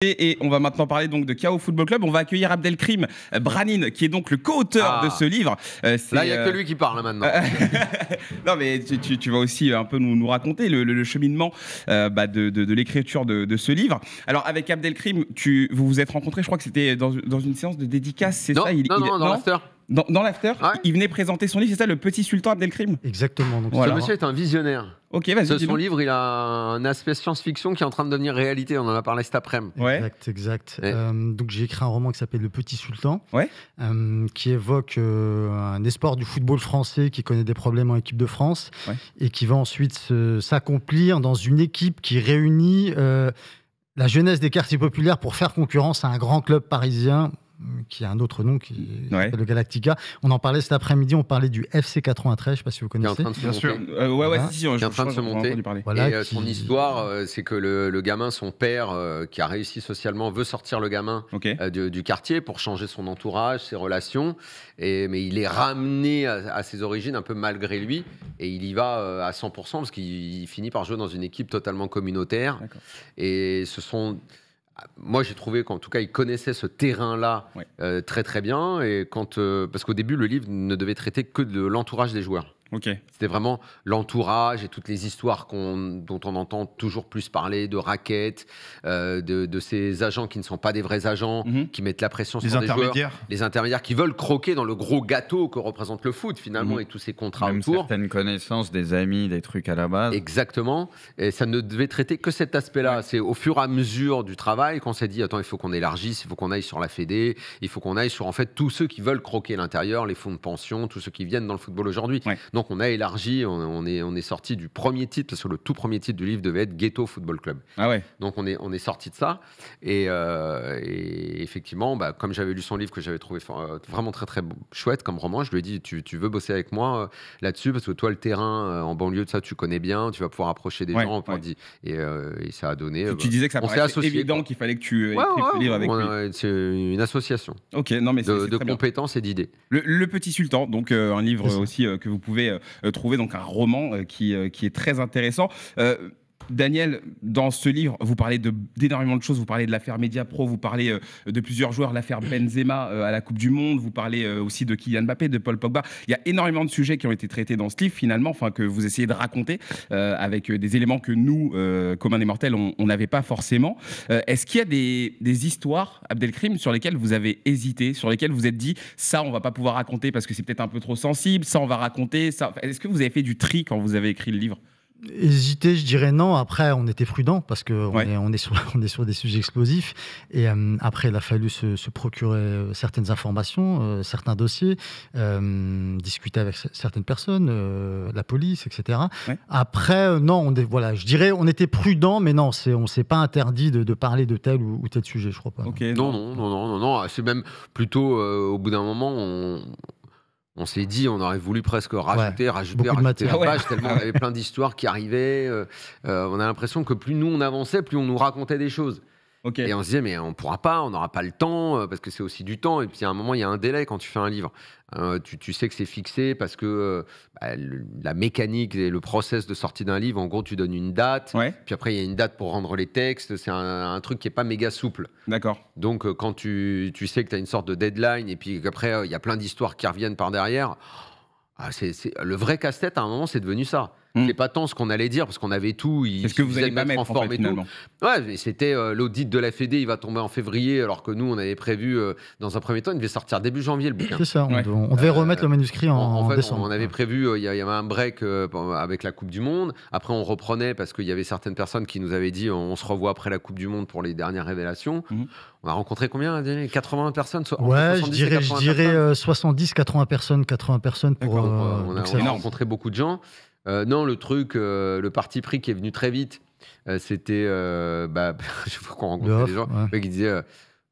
Et on va maintenant parler donc de Chaos Football Club. On va accueillir Abdelkrim Branine, qui est donc le co-auteur de ce livre. Là, il n'y a que lui qui parle maintenant. Non, mais tu vas aussi un peu nous raconter le cheminement de l'écriture de ce livre. Alors, avec Abdelkrim, vous vous êtes rencontrés, je crois que c'était dans une séance de dédicace, c'est ça? Non, dans l'after. Dans l'after, ouais. Il venait présenter son livre, c'est ça, Le Petit Sultan Abdelkrim? Exactement. Donc voilà. Ce monsieur est un visionnaire. Ok, vas-y. Son livre, il a un aspect science-fiction qui est en train de devenir réalité. On en a parlé cet après-midi. Ouais. Exact. Donc j'ai écrit un roman qui s'appelle Le Petit Sultan, ouais. Qui évoque un espoir du football français qui connaît des problèmes en équipe de France, ouais. Et qui va ensuite s'accomplir dans une équipe qui réunit la jeunesse des quartiers populaires pour faire concurrence à un grand club parisien qui a un autre nom, qui s'appelle le Galactica. On en parlait cet après-midi, on parlait du FC 93, je ne sais pas si vous connaissez. Qui est en train de se monter. Qui est en train de se monter. Voilà, et son histoire, c'est que le gamin, son père, qui a réussi socialement, veut sortir le gamin du quartier pour changer son entourage, ses relations. Mais il est ramené à ses origines un peu malgré lui. Et il y va à 100% parce qu'il finit par jouer dans une équipe totalement communautaire. Et ce sont... Moi, j'ai trouvé qu'en tout cas, il connaissait ce terrain-là très très bien. Et parce qu'au début, le livre ne devait traiter que de l'entourage des joueurs. C'était vraiment l'entourage et toutes les histoires dont on entend toujours plus parler, de raquettes, de ces agents qui ne sont pas des vrais agents, qui mettent la pression sur des joueurs, les intermédiaires qui veulent croquer dans le gros gâteau que représente le foot finalement, et tous ces contrats même autour. Certaines connaissances, des amis, des trucs à la base. Exactement. Et ça ne devait traiter que cet aspect-là. C'est au fur et à mesure du travail qu'on s'est dit, attends, il faut qu'on élargisse, il faut qu'on aille sur la Fédé, il faut qu'on aille sur en fait tous ceux qui veulent croquer l'intérieur, les fonds de pension, tous ceux qui viennent dans le football aujourd'hui. Donc on a élargi, on est sorti du premier titre, parce que le tout premier titre du livre devait être Ghetto Football Club. Donc on est sorti de ça. Et effectivement, comme j'avais lu son livre, que j'avais trouvé vraiment très très chouette comme roman, je lui ai dit, tu veux bosser avec moi là-dessus, parce que toi, le terrain en banlieue de ça, tu connais bien, tu vas pouvoir approcher des gens. Et ça a donné... Tu disais que ça paraissait évident qu'il fallait que tu écrives ce livre avec lui. C'est une association de compétences et d'idées. Le Petit Sultan, donc un livre aussi que vous pouvez trouver, donc un roman qui est très intéressant. Daniel, dans ce livre, vous parlez d'énormément de choses. Vous parlez de l'affaire Mediapro, vous parlez de plusieurs joueurs, l'affaire Benzema à la Coupe du Monde, vous parlez aussi de Kylian Mbappé, de Paul Pogba. Il y a énormément de sujets qui ont été traités dans ce livre, finalement, que vous essayez de raconter avec des éléments que nous, communs des mortels, on n'avait pas forcément. Est-ce qu'il y a des histoires, Abdelkrim, sur lesquelles vous avez hésité, sur lesquelles vous êtes dit, ça, on va pas pouvoir raconter parce que c'est peut-être un peu trop sensible, ça, on va raconter ça. Est-ce que vous avez fait du tri quand vous avez écrit le livre? Hésiter, je dirais non. Après, on était prudent parce qu'on on est sur des sujets explosifs. Et après, il a fallu se procurer certaines informations, certains dossiers, discuter avec certaines personnes, la police, etc. Après, non, je dirais on était prudent, mais non, on ne s'est pas interdit de parler de tel ou tel sujet, je crois pas. Non. C'est même plutôt, au bout d'un moment, on s'est dit, on aurait voulu presque rajouter la page, tellement il y avait plein d'histoires qui arrivaient. On a l'impression que plus nous on avançait, plus on nous racontait des choses. Et on se disait, mais on pourra pas, on n'aura pas le temps, parce que c'est aussi du temps. Et puis à un moment, il y a un délai quand tu fais un livre. Tu sais que c'est fixé parce que la mécanique et le process de sortie d'un livre, en gros, tu donnes une date, puis après, il y a une date pour rendre les textes. C'est un truc qui n'est pas méga souple. D'accord. Donc, quand tu sais que tu as une sorte de deadline et puis qu'après, il y a plein d'histoires qui reviennent par derrière, le vrai casse-tête, à un moment, c'est devenu ça. C'est pas tant ce qu'on allait dire, parce qu'on avait tout. C'est ce que vous allez pas mettre en forme et tout. Mais c'était l'audit de la Fédé, il va tomber en février, alors que nous, on avait prévu, dans un premier temps, il devait sortir début janvier, le bouquin. C'est ça, on devait remettre le manuscrit en décembre. On avait prévu, il y avait un break avec la Coupe du Monde. Après, on reprenait, parce qu'il y avait certaines personnes qui nous avaient dit, on se revoit après la Coupe du Monde pour les dernières révélations. On a rencontré combien? 80 personnes? Je dirais 70-80 personnes. 80 personnes pour... on a rencontré beaucoup de gens. Non, le truc, le parti pris qui est venu très vite, c'était, je vois qu'on rencontrait des gens qui disaient,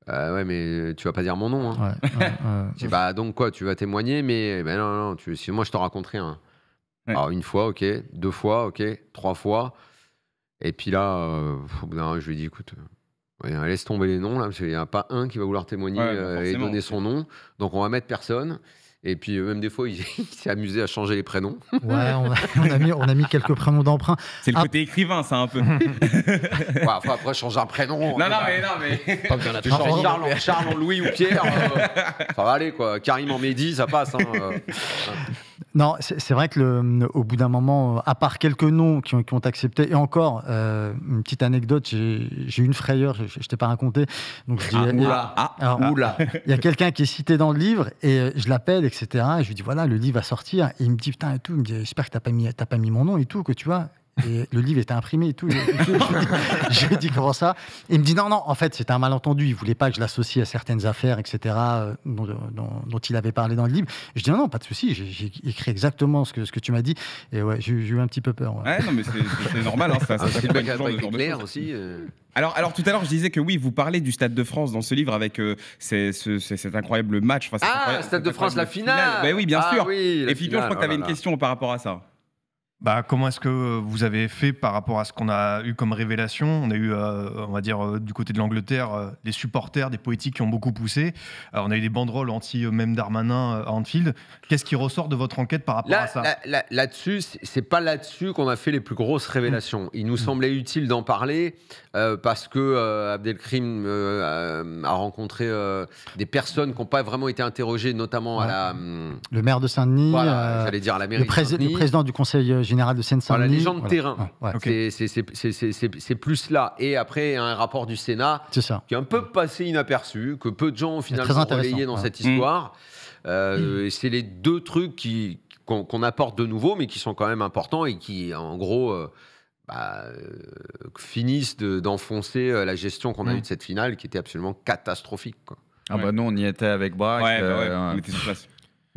mais tu vas pas dire mon nom. Je dis, donc quoi, tu vas témoigner, mais non, moi je te raconterai un. Alors une fois, ok, 2 fois, ok, 3 fois, et puis là, au bout d'un moment, je lui ai dit, écoute, laisse tomber les noms là, parce qu'il n'y en a pas un qui va vouloir témoigner et donner son nom, donc on va mettre personne. Et puis même des fois, il s'est amusé à changer les prénoms. Ouais, on a mis quelques prénoms d'emprunt. C'est le côté écrivain, ça, un peu. Ouais, enfin, après, changer un prénom. Non, mais... Pas besoin d'être Charles en Louis ou Pierre. Ça va aller, quoi. Karim en Mehdi, ça passe. Non, c'est vrai que au bout d'un moment, à part quelques noms qui ont accepté, et encore, une petite anecdote, j'ai eu une frayeur, je t'ai pas raconté. Donc je dis, il y a quelqu'un qui est cité dans le livre, et je l'appelle, etc. Et je lui dis, voilà, le livre va sortir. Et il me dit, putain, et tout, il me dit, j'espère que t'as pas mis mon nom et tout, que tu vois. Et le livre était imprimé et tout. Je lui ai dit, comment ça? Et il me dit, non, en fait, c'était un malentendu. Il voulait pas que je l'associe à certaines affaires, etc., dont il avait parlé dans le livre. Je dis, non, pas de souci, j'ai écrit exactement ce que tu m'as dit. Et ouais, j'ai eu un petit peu peur. Ouais, non, mais c'est normal. Hein, c'est le clair aussi. Alors, tout à l'heure, je disais que oui, vous parlez du Stade de France dans ce livre avec cet incroyable match. Enfin, Stade de France, la finale. Ben oui, bien sûr. Oui, et puis, je crois que tu avais une question par rapport à ça. Comment est-ce que vous avez fait par rapport à ce qu'on a eu comme révélation? On a eu, on va dire, du côté de l'Angleterre, des supporters, des politiques qui ont beaucoup poussé. On a eu des banderoles anti-même Darmanin à Anfield. Qu'est-ce qui ressort de votre enquête par rapport à ça? Là-dessus, c'est pas là-dessus qu'on a fait les plus grosses révélations. Il nous semblait utile d'en parler parce que Abdelkrim a rencontré des personnes qui n'ont pas vraiment été interrogées, notamment à le maire de Saint-Denis, j'allais dire à la mairie le président du conseil général de Seine-Saint-Denis. Les gens de terrain. C'est plus là. Et après, un rapport du Sénat qui est un peu passé inaperçu, que peu de gens ont finalement relayé dans cette histoire. C'est les deux trucs qu'on apporte de nouveau, mais qui sont quand même importants et qui, en gros, finissent d'enfoncer la gestion qu'on a eue de cette finale, qui était absolument catastrophique, quoi. Nous, on y était avec Braque. On était sur place.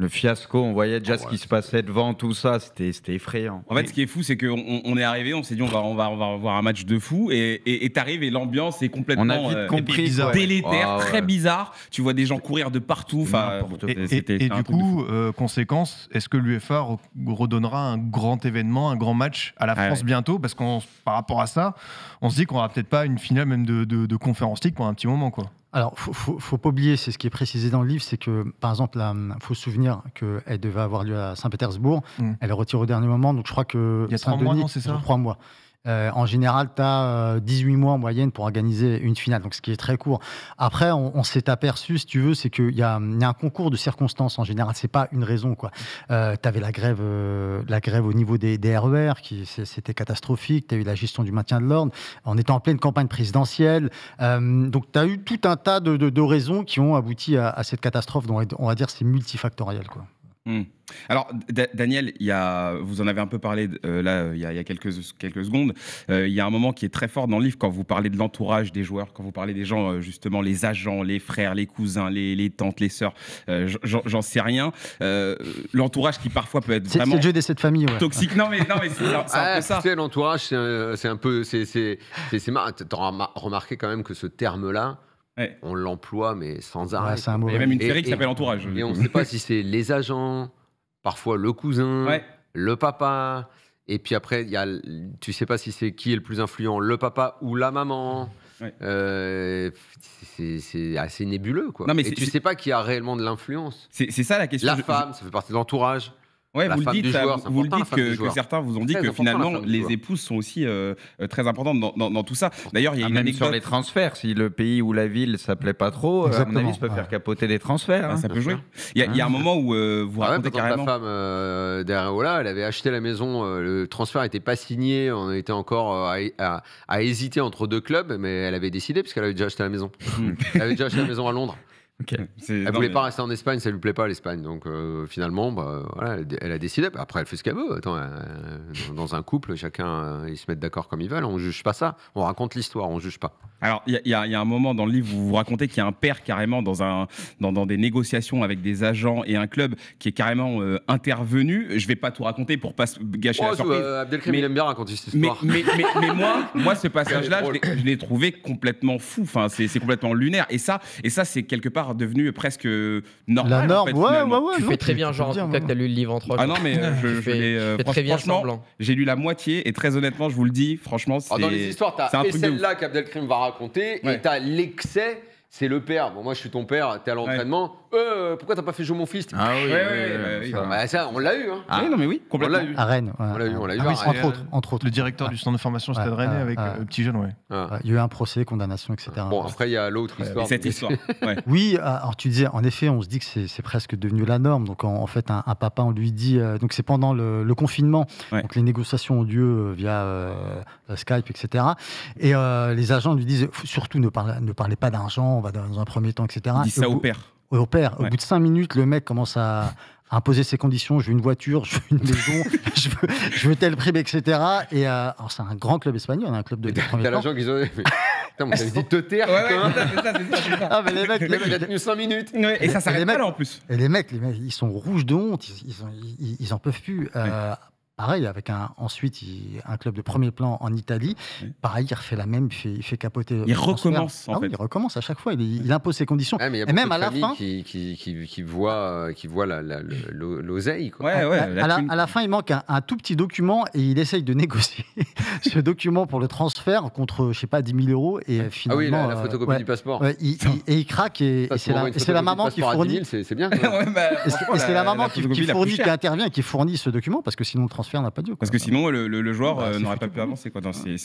Le fiasco, on voyait déjà ce qui se passait devant, tout ça, c'était effrayant. En fait, ce qui est fou, c'est qu'on est arrivé, on s'est dit on va voir un match de fou, et t'arrives et l'ambiance est complètement délétère, très bizarre. Tu vois des gens courir de partout. Et du coup, conséquence, est-ce que l'UEFA redonnera un grand événement, un grand match à la France bientôt? Parce que par rapport à ça, on se dit qu'on n'aura peut-être pas une finale même de Conference League pendant un petit moment, quoi. Alors, faut pas oublier, c'est ce qui est précisé dans le livre, c'est que, par exemple, faut se souvenir qu'elle devait avoir lieu à Saint-Pétersbourg. Elle est retirée au dernier moment, donc je crois que... Il y a 3 mois, non, c'est ça? 3 mois. En général, tu as 18 mois en moyenne pour organiser une finale, donc ce qui est très court. Après, on s'est aperçu, si tu veux, c'est qu'il y a un concours de circonstances en général, c'est pas une raison, quoi. Tu avais la grève au niveau des RER, c'était catastrophique. Tu as eu la gestion du maintien de l'ordre. On était en pleine campagne présidentielle. Donc, tu as eu tout un tas de raisons qui ont abouti à cette catastrophe, dont on va dire c'est multifactoriel, quoi. Alors, Daniel, vous en avez un peu parlé là, il y a quelques secondes. Il y a un moment qui est très fort dans le livre quand vous parlez de l'entourage des joueurs, quand vous parlez des gens, justement, les agents, les frères, les cousins, les tantes, les sœurs, j'en sais rien. L'entourage qui parfois peut être vraiment... C'est le jeu des 7 familles, ouais. Toxique. Non, mais c'est un peu ça. Tu sais, l'entourage, c'est un peu... C'est marrant. T'auras remarqué quand même que ce terme-là, on l'emploie, mais sans arrêt. Il y a même une série qui s'appelle Entourage. Et on ne sait pas si c'est les agents, parfois le cousin, le papa. Et puis après, tu ne sais pas si c'est qui est le plus influent, le papa ou la maman. C'est assez nébuleux, quoi. Non, mais tu ne sais pas qui a réellement de l'influence. C'est ça la question. La femme, ça fait partie de l'entourage. Ouais, vous le dites que certains vous ont dit que finalement les épouses sont aussi très importantes dans tout ça. D'ailleurs, il y a une anecdote sur les transferts. Si le pays ou la ville ça plaît pas trop, à mon avis, ça peut faire capoter des transferts. Ça peut jouer. Il y a un moment où vous racontez carrément. La femme derrière Ola, elle avait acheté la maison. Le transfert n'était pas signé. On était encore à hésiter entre deux clubs, mais elle avait décidé parce qu'elle avait déjà acheté la maison. Elle avait déjà acheté la maison à Londres. Elle voulait pas rester en Espagne, ça lui plaît pas l'Espagne, donc finalement, voilà, elle a décidé. Après, elle fait ce qu'elle veut. Attends, dans un couple, chacun ils se mettent d'accord comme ils veulent. On juge pas ça. On raconte l'histoire, on juge pas. Alors, il y a un moment dans le livre où vous racontez qu'il y a un père carrément dans des négociations avec des agents et un club qui est carrément intervenu. Je vais pas tout raconter pour pas gâcher la surprise. Abdelkrim, il aime bien raconter cette histoire. Mais moi, ce passage-là, je l'ai trouvé complètement fou. Enfin, c'est complètement lunaire. Et ça, c'est quelque part devenu presque normal. La norme, ouais. Tu fais très bien, genre, en tout cas, que t'as lu le livre en 3 jours. Ah non, mais je fais très bien semblant. J'ai lu la moitié et très honnêtement, je vous le dis, franchement, c'est. Dans les histoires, t'as celle-là qu'Abdelkrim va raconter et t'as l'excès c'est le père. Bon, moi, je suis ton père, t'es à l'entraînement. Pourquoi t'as pas fait jouer mon fils? Ah oui, ça, on l'a eu. Hein. Ah, oui, non, mais oui, complètement. On l'a eu. À Rennes. On l'a eu. Entre autres. Le directeur du centre de formation Stade Rennais avec le petit jeune, il y a eu un procès, condamnation, etc. Bon, après, il y a l'autre histoire. Cette histoire. Oui, alors tu disais, en effet, on se dit que c'est presque devenu la norme. Donc, en fait, un papa, on lui dit. Donc, c'est pendant le confinement. Donc, les négociations ont lieu via Skype, etc. Et les agents lui disent surtout ne parlez pas d'argent, on va dans un premier temps, etc. Il dit ça au père. Au père. Au bout de 5 minutes, le mec commence à imposer ses conditions. Je veux une voiture, je veux une maison, je veux tel prix, etc. Et alors, c'est un grand club espagnol, un club de premier plan. T'as l'agent qui ont. Putain, on t'avait dit de te taire. C'est ça. Ah, mais les mecs, il a tenu 5 minutes. Et ça s'arrête pas là en plus. Et les mecs, ils sont rouges de honte, ils en peuvent plus. Pareil, avec ensuite un club de premier plan en Italie. Pareil, il refait la même, il fait capoter. Il recommence, en fait. Il recommence à chaque fois. Il impose ses conditions. Mais et même à la fin. Qui voit l'oseille. À la fin, il manque un tout petit document et il essaye de négocier ce document pour le transfert contre, je sais pas, 10 000 euros. Et finalement, ah oui, la photocopie du passeport. Il craque et c'est la maman qui fournit. C'est bien. Et c'est la maman qui intervient, qui fournit ce document parce que sinon le transfert n'a pas lieu. Parce que sinon, le joueur n'aurait pas pu avancer.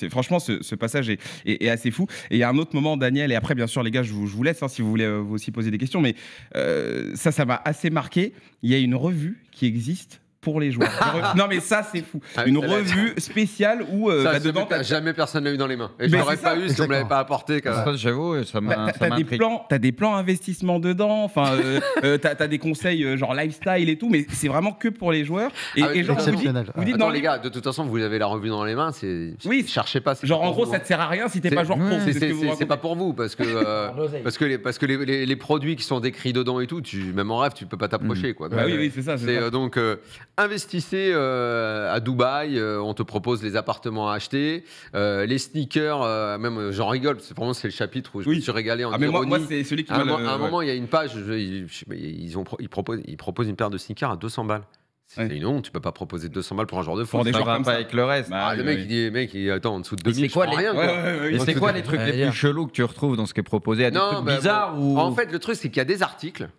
Franchement, ce passage est assez fou. Et il y a un autre moment, Daniel, et après, bien sûr, les gars, je vous laisse si vous voulez vous aussi poser des questions, mais ça m'a assez marqué. Il y a une revue qui existe pour les joueurs. Non mais ça c'est fou. Une revue spéciale où dedans jamais personne l'a eu dans les mains. Et je l'aurais pas eu si on me l'avait pas apporté. J'avoue, ça m'a. T'as des plans investissement dedans. Enfin, t'as des conseils genre lifestyle et tout, mais c'est vraiment que pour les joueurs. Et genre vous dites non les gars, de toute façon vous avez la revue dans les mains, oui, cherchez pas. Genre en gros ça te sert à rien si t'es pas joueur pro. C'est pas pour vous parce que les produits qui sont décrits dedans et tout, même en rêve tu peux pas t'approcher quoi. Oui c'est ça. Donc investissez à Dubaï, on te propose les appartements à acheter, les sneakers, même j'en rigole, c'est le chapitre où je me suis régalé en ironie. Moi c'est celui qui à un moment, il y a une page, ils proposent une paire de sneakers à 200 balles. C'est une honte, tu peux pas proposer 200 balles pour un joueur de foot. Ça va pas avec le reste. Le mec, il dit attends, en dessous de 2000, je prends rien. Et c'est quoi les trucs les plus chelous que tu retrouves dans ce qui est proposé? Des trucs bizarres ou... En fait, le truc, c'est qu'il y a des articles.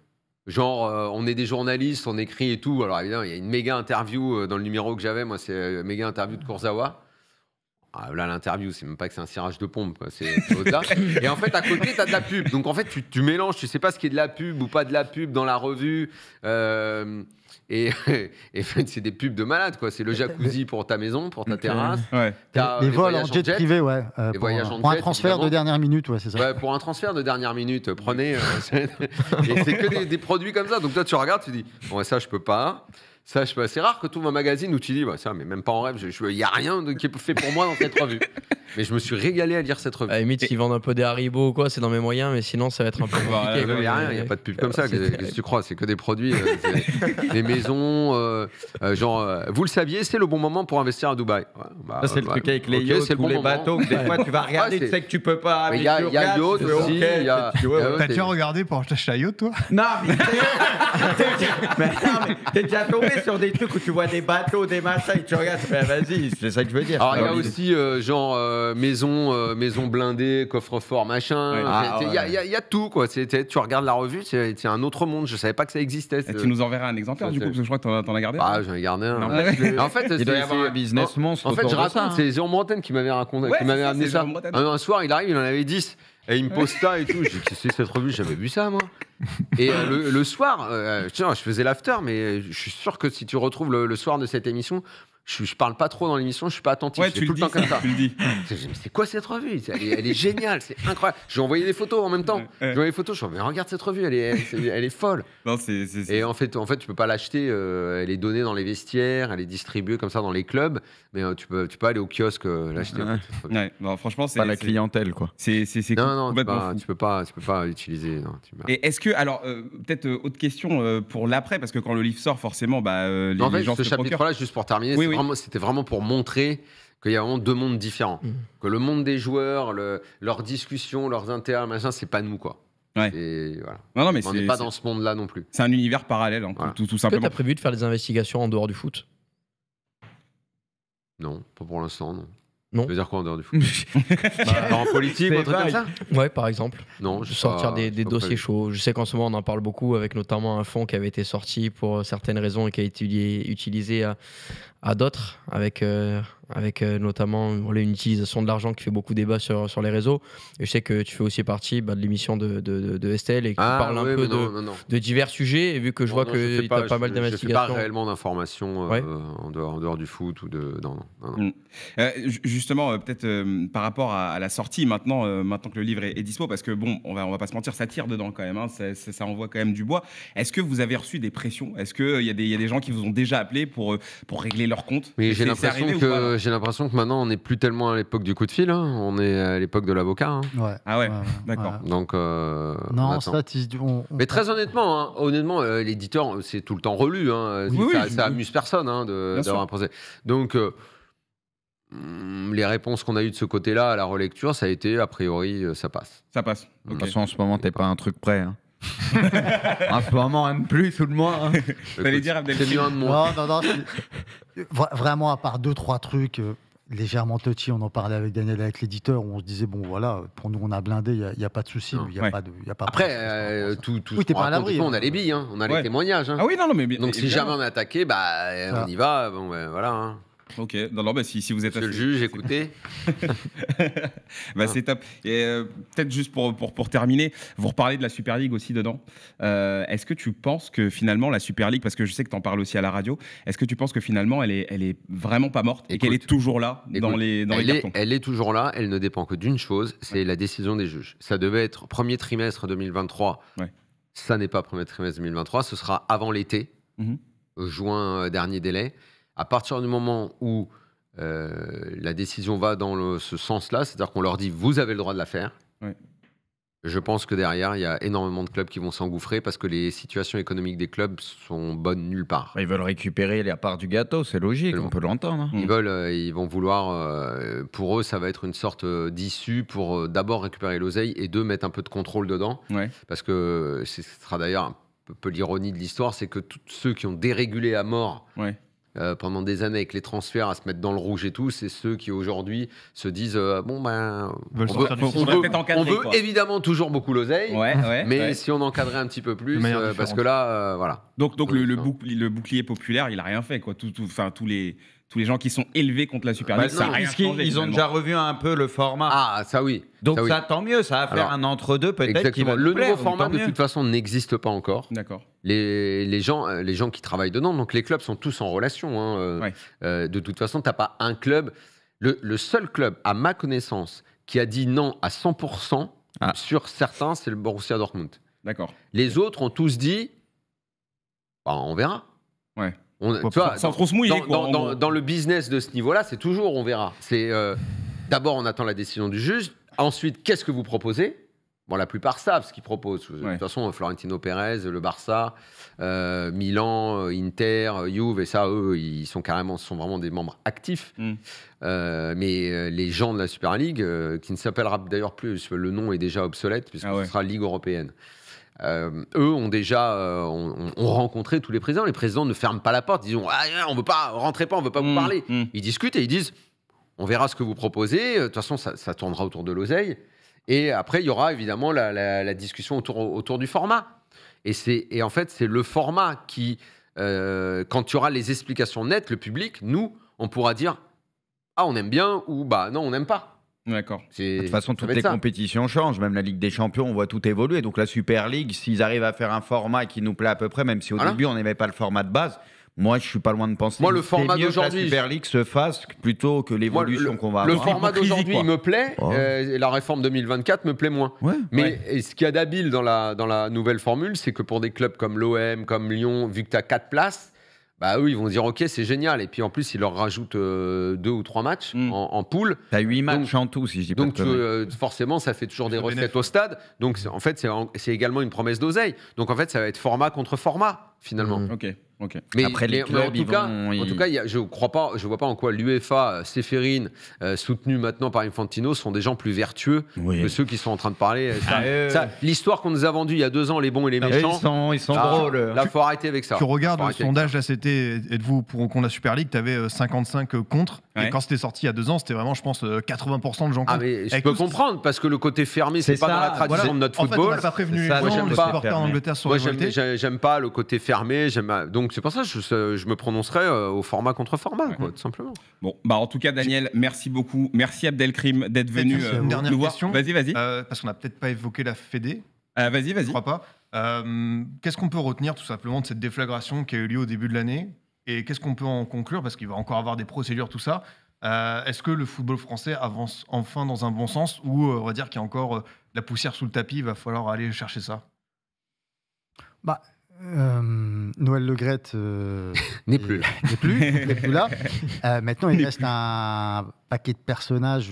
Genre, on est des journalistes, on écrit et tout. Alors évidemment, il y a une méga interview dans le numéro que j'avais. Moi, c'est méga interview de Kurzawa. Là, l'interview, c'est même pas que c'est un cirage de pompe, quoi. C'est au-delà. Et en fait, à côté, t'as de la pub. Donc en fait, tu mélanges, tu sais pas ce qui est de la pub ou pas de la pub dans la revue. Et c'est des pubs de malade, quoi. C'est le jacuzzi pour ta maison, pour ta terrasse. Les vols en jet privé, pour un transfert de dernière minute, c'est ça. Pour un transfert de dernière minute, prenez. Et c'est que des produits comme ça. Donc toi, tu regardes, tu dis, bon, ça, je peux pas. Ça, c'est rare que tu ouvres un magazine où tu dis, ça, mais même pas en rêve, il n'y a rien qui est fait pour moi dans cette revue. Mais je me suis régalé à lire cette revue. À la limite, s'ils vendent un peu des Haribo ou quoi, c'est dans mes moyens, mais sinon, ça va être un peu compliqué. Il n'y a rien, il n'y a pas de pub comme ça. Qu'est-ce que tu crois? C'est que des produits, des maisons. Vous le saviez, c'est le bon moment pour investir à Dubaï. Ça, c'est le truc avec les yachts ou les bateaux. Des fois, tu vas regarder, tu sais que tu peux pas. Il y a yacht aussi. T'as déjà regardé pour acheter un yacht, toi? Non, mais t'es déjà tombé sur des trucs où tu vois des bateaux, des machins, et tu regardes, vas-y, c'est ça que je veux dire. Alors, il y a aussi, maison blindée, coffre-fort, machin. Il y a tout, quoi. Tu regardes la revue, c'est un autre monde. Je savais pas que ça existait. Tu nous enverras un exemplaire, du coup, parce que je crois que t'en as gardé. J'en ai gardé un. En fait, il doit y avoir un business monstre. En fait, je raconte, c'est Jérôme Bretagne qui m'avait raconté, qui m'avait amené ça. Un soir, il arrive, il en avait 10. Et il me pose ça et tout. Je dis, qu'est-ce que c'est cette revue? J'avais vu ça, moi. Et le soir, je faisais l'after, mais je suis sûr que si tu retrouves le soir de cette émission, je parle pas trop dans l'émission, je suis pas attentif. Tu tout le temps comme ça. Tu le dis. C'est quoi cette revue? Elle est géniale, c'est incroyable. Je lui ai envoyé des photos en même temps. Je lui ai envoyé des photos, je lui ai dit, mais regarde cette revue, elle est folle. Non, Et en fait, tu peux pas l'acheter. Elle est donnée dans les vestiaires, elle est distribuée comme ça dans les clubs, mais tu peux aller au kiosque l'acheter. Non, franchement, c'est pas la clientèle, quoi. Non, tu peux pas l'utiliser. Et est-ce que, alors, peut-être autre question pour l'après, parce que quand le livre sort, forcément, les gens se ce chapitre-là, juste pour terminer, c'était vraiment pour montrer qu'il y a vraiment deux mondes différents. Que le monde des joueurs, leurs discussions, leurs intérêts, machin, c'est pas nous, quoi. Voilà. On n'est pas dans ce monde-là non plus. C'est un univers parallèle, tout simplement. Est-ce que tu as prévu de faire des investigations en dehors du foot? Non, pas pour l'instant, non. Non. Ça veut dire quoi en dehors du foot? En politique ou un truc comme ça? Ouais, par exemple. Non, je sortir des dossiers chauds. Je sais qu'en ce moment, on en parle beaucoup, avec notamment un fonds qui avait été sorti pour certaines raisons et qui a été utilisé à d'autres, avec notamment une utilisation de l'argent qui fait beaucoup débat sur les réseaux. Et je sais que tu fais aussi partie de l'émission de Estelle et qui parle un peu de divers sujets. Et vu que je vois que tu as pas mal d'investigations. Je ne fais pas réellement d'informations en dehors du foot ou de. Non. Justement, peut-être par rapport à la sortie, maintenant que le livre est dispo, parce que bon, on va pas se mentir, ça tire dedans quand même, hein, ça envoie quand même du bois. Est-ce que vous avez reçu des pressions? Est-ce qu'il y a des gens qui vous ont déjà appelé pour régler leur compte? Mais j'ai l'impression que maintenant, on n'est plus tellement à l'époque du coup de fil, hein. On est à l'époque de l'avocat. Hein. Ouais. Ah ouais, d'accord. Ouais. Donc, non, ça, mais très honnêtement, l'éditeur, c'est tout le temps relu. Hein. Ça amuse personne d'avoir imposé. Donc, les réponses qu'on a eues de ce côté-là à la relecture, ça a été, a priori, ça passe. Ça passe. De toute façon, en ce moment, t'es pas un truc prêt. Hein. En ce moment, même plus sous le mois. Hein. T'allais dire Abdelkrim? C'est mieux un de moi. Non. Vraiment, à part 2-3 trucs légèrement touchy, on en parlait avec Daniel, avec l'éditeur, où on se disait, bon voilà, pour nous, on a blindé, il n'y a pas de souci. Après, tout on a les billes, hein. On a les témoignages. Hein. Ah oui, non, mais donc si jamais on est attaqué, on y va. Bon, voilà. Hein. Ok, si vous êtes... Monsieur le juge, écoutez. C'est top. Et peut-être juste pour terminer, vous reparlez de la Super League aussi dedans. Est-ce que tu penses que finalement la Super League, parce que je sais que tu en parles aussi à la radio, est-ce que tu penses que finalement elle est vraiment pas morte et qu'elle est toujours là dans les cartons? Elle est toujours là, elle ne dépend que d'une chose, c'est la décision des juges. Ça devait être premier trimestre 2023, ça n'est pas premier trimestre 2023, ce sera avant l'été, juin dernier délai. À partir du moment où la décision va dans ce sens-là, c'est-à-dire qu'on leur dit « vous avez le droit de la faire », je pense que derrière, il y a énormément de clubs qui vont s'engouffrer parce que les situations économiques des clubs sont bonnes nulle part. Ils veulent récupérer la part du gâteau, c'est logique, on peut l'entendre. Hein. Ils vont vouloir, pour eux, ça va être une sorte d'issue pour d'abord récupérer l'oseille et mettre un peu de contrôle dedans. Parce que ce sera d'ailleurs un peu l'ironie de l'histoire, c'est que tous ceux qui ont dérégulé à mort pendant des années avec les transferts à se mettre dans le rouge et tout, c'est ceux qui aujourd'hui se disent on veut évidemment toujours beaucoup l'oseille, mais si on encadrait un petit peu plus, parce que là, voilà. Donc le bouclier populaire, il a rien fait, quoi. Tous les gens qui sont élevés contre la Super League, ça a rien changé. Ils ont déjà revu un peu le format. Ah, ça oui. Donc ça, tant mieux, ça va faire un entre-deux peut-être qui va le nouveau format, de toute façon, n'existe pas encore. D'accord. Les gens qui travaillent dedans, donc les clubs sont tous en relation. Hein. De toute façon, tu n'as pas un club. Le seul club, à ma connaissance, qui a dit non à 100% sur certains, c'est le Borussia Dortmund. D'accord. Les autres ont tous dit on verra. Sans trop se mouiller. Dans le business de ce niveau-là, c'est toujours on verra. C'est d'abord on attend la décision du juge. Ensuite, qu'est-ce que vous proposez? Bon, la plupart savent ce qu'ils proposent. De toute façon, Florentino Pérez, le Barça, Milan, Inter, Juve, et ça, eux, ils sont vraiment des membres actifs. Mais les gens de la Super League, qui ne s'appellera d'ailleurs plus, le nom est déjà obsolète puisque ce sera Ligue européenne. Eux ont déjà ont rencontré tous les présidents. Les présidents ne ferment pas la porte. Ils disent on veut pas, rentrez pas, on veut pas vous parler. Ils discutent et ils disent on verra ce que vous proposez. De toute façon, ça tournera autour de l'oseille. Et après, il y aura évidemment la discussion autour du format. Et en fait, c'est le format qui, quand tu auras les explications nettes, le public, nous, on pourra dire on aime bien ou non, on n'aime pas. D'accord. De toute façon, toutes les compétitions changent. Même la Ligue des Champions, on voit tout évoluer. Donc la Super League, s'ils arrivent à faire un format qui nous plaît à peu près, même si au début, on n'aimait pas le format de base, moi, je suis pas loin de penser le format d'aujourd'hui, la Super League se fasse plutôt que l'évolution qu'on va avoir. Le format d'aujourd'hui me plaît. La réforme 2024 me plaît moins. Mais ce qu'il y a d'habile dans la nouvelle formule, c'est que pour des clubs comme l'OM, comme Lyon, vu que tu as 4 places, eux, ils vont dire ok, c'est génial. Et puis en plus, ils leur rajoutent 2 ou 3 matchs en poule. Tu as 8 matchs en tout, si je dis pas. Donc forcément, ça fait toujours des recettes au stade. Donc en fait, c'est également une promesse d'oseille. Donc en fait, ça va être format contre format, finalement. Ok. Okay. Mais après, les clubs, en tout cas, je vois pas en quoi l'UEFA, Séphérine, soutenu maintenant par Infantino, sont des gens plus vertueux que ceux qui sont en train de parler. L'histoire qu'on nous a vendue il y a 2 ans, les bons et les méchants, ils sont drôles. Là, faut arrêter avec ça. Tu regardes le sondage, là, c'était êtes-vous contre la Super League, tu avais 55 contre. Et quand c'était sorti il y a 2 ans, c'était vraiment, je pense, 80% de gens contre. Mais je peux comprendre, parce que le côté fermé, c'est pas dans la tradition de notre football. En fait, on n'a pas prévenu les gens, les supporters en Angleterre sont révoltés. J'aime pas le côté fermé. Donc c'est pour ça que je me prononcerai au format contre format, tout simplement. Bon, en tout cas, Daniel, merci beaucoup. Merci Abdelkrim d'être venu une dernière question. Vas-y. Parce qu'on n'a peut-être pas évoqué la Fédé. Vas-y. Je crois pas. Qu'est-ce qu'on peut retenir tout simplement de cette déflagration qui a eu lieu au début de l'année? Et qu'est-ce qu'on peut en conclure? Parce qu'il va encore avoir des procédures, tout ça. Est-ce que le football français avance enfin dans un bon sens, ou on va dire qu'il y a encore la poussière sous le tapis, il va falloir aller chercher ça? Noël Le Graët n'est plus là. Maintenant, il reste un paquet de personnages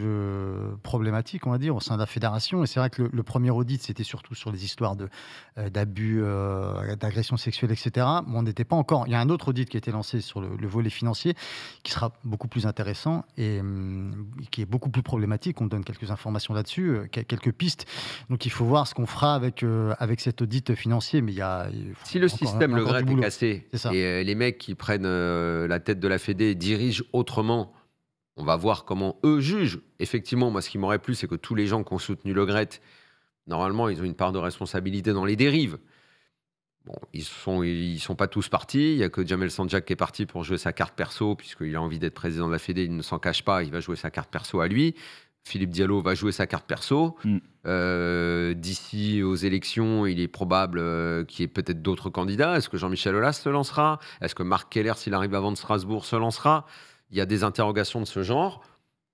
problématiques, on va dire, au sein de la fédération. Et c'est vrai que le premier audit, c'était surtout sur les histoires d'abus, d'agressions sexuelles, etc. Mais on n'était pas encore. Il y a un autre audit qui a été lancé sur le volet financier, qui sera beaucoup plus intéressant et qui est beaucoup plus problématique. On donne quelques informations là-dessus, quelques pistes. Donc, il faut voir ce qu'on fera avec cet audit financier. Mais si le système Le Graët est cassé et les mecs qui prennent la tête de la Fédé dirigent autrement, on va voir comment eux jugent. Effectivement, moi, ce qui m'aurait plu, c'est que tous les gens qui ont soutenu Le Graët, normalement, ils ont une part de responsabilité dans les dérives. Bon, ils sont pas tous partis. Il y a que Jamel Sanjak qui est parti pour jouer sa carte perso, puisqu'il a envie d'être président de la Fédé, il ne s'en cache pas, il va jouer sa carte perso à lui. Philippe Diallo va jouer sa carte perso. D'ici aux élections, il est probable qu'il y ait peut-être d'autres candidats. Est-ce que Jean-Michel Aulas se lancera? Est-ce que Marc Keller, s'il arrive avant de Strasbourg, se lancera? Il y a des interrogations de ce genre.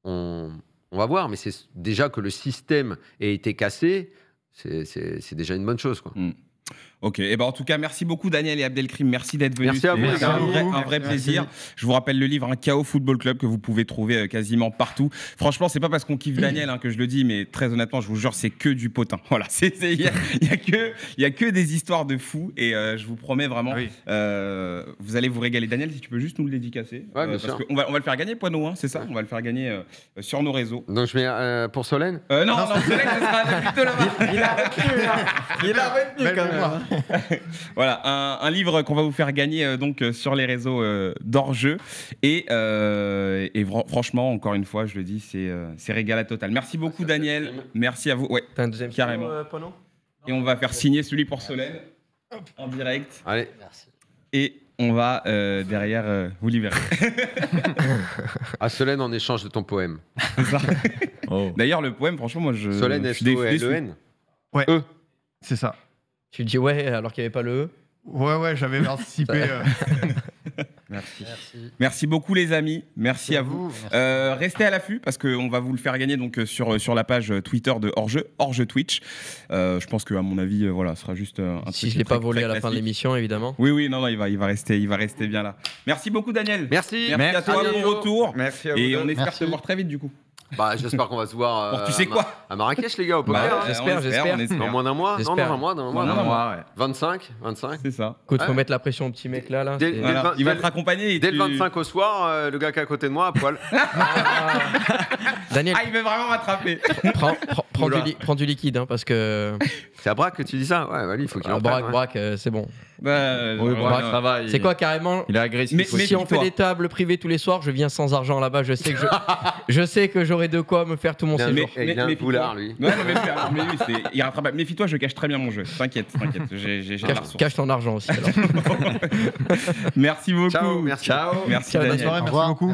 On va voir, mais c'est déjà que le système ait été cassé, c'est déjà une bonne chose, quoi. Ok, en tout cas, merci beaucoup Daniel et Abdelkrim, merci d'être venus. Merci à vous, les gars. Un vrai plaisir. Je vous rappelle le livre, Chaos Football Club, que vous pouvez trouver quasiment partout. Franchement, c'est pas parce qu'on kiffe Daniel que je le dis, mais très honnêtement, je vous jure, c'est que du potin. Voilà, il y a que des histoires de fous, et je vous promets vraiment, vous allez vous régaler. Daniel, si tu peux juste nous le dédicacer, bien sûr. On va le faire gagner, Poineau, c'est ça. On va le faire gagner sur nos réseaux. Donc je mets pour Solène. Non, Solène, ce sera plutôt là-bas. Il a retenu quand même. Voilà, un livre qu'on va vous faire gagner donc sur les réseaux d'Hors-Jeu. Et franchement, encore une fois, je le dis, c'est régal à total. Merci beaucoup, Daniel. Merci à vous. Ouais, t'as un deuxième carrément. Et on va faire signer celui pour Solène en direct. Allez. Merci. Et on va derrière vous libérer. À Solène en échange de ton poème. D'ailleurs, le poème, franchement, moi, Solène, S-O-L-E-N. Ouais, c'est ça. Tu dis ouais alors qu'il n'y avait pas le E? Ouais, j'avais anticipé. Merci beaucoup les amis, merci à vous. Restez à l'affût parce qu'on va vous le faire gagner donc sur la page Twitter de Hors-Jeu Twitch. Je pense qu'à mon avis, voilà, ce sera juste un truc. Si je ne l'ai pas volé à la fin de l'émission, évidemment. Oui, non, il va rester bien là. Merci beaucoup Daniel. Merci à toi, bon retour. Merci à vous. Et on espère te voir très vite du coup. J'espère qu'on va se voir pour tu sais quoi à Marrakech, les gars, au poker. J'espère. Dans moins d'un mois. Non, dans un mois. 25. C'est ça. Écoute, faut mettre la pression au petit mec là. Il va te raccompagner. Dès le 25 au soir, le gars qui est à côté de moi, à poil. Daniel. Il veut vraiment m'attraper. Prends du liquide, parce que. C'est à Braque que tu dis ça? Ouais, il faut qu'il en prenne. Braque, c'est bon. Braque, ça va. C'est quoi carrément? Il est agressif. Mais si on fait des tables privées tous les soirs, je viens sans argent là-bas. Je sais que j'aurai de quoi me faire tout mon séjour. Il a un boulard, lui. Mais lui, il rattrape. Méfie-toi, je cache très bien mon jeu. T'inquiète. Cache ton argent aussi. Merci beaucoup. Ciao. Merci. Merci. Bonne soirée, merci beaucoup.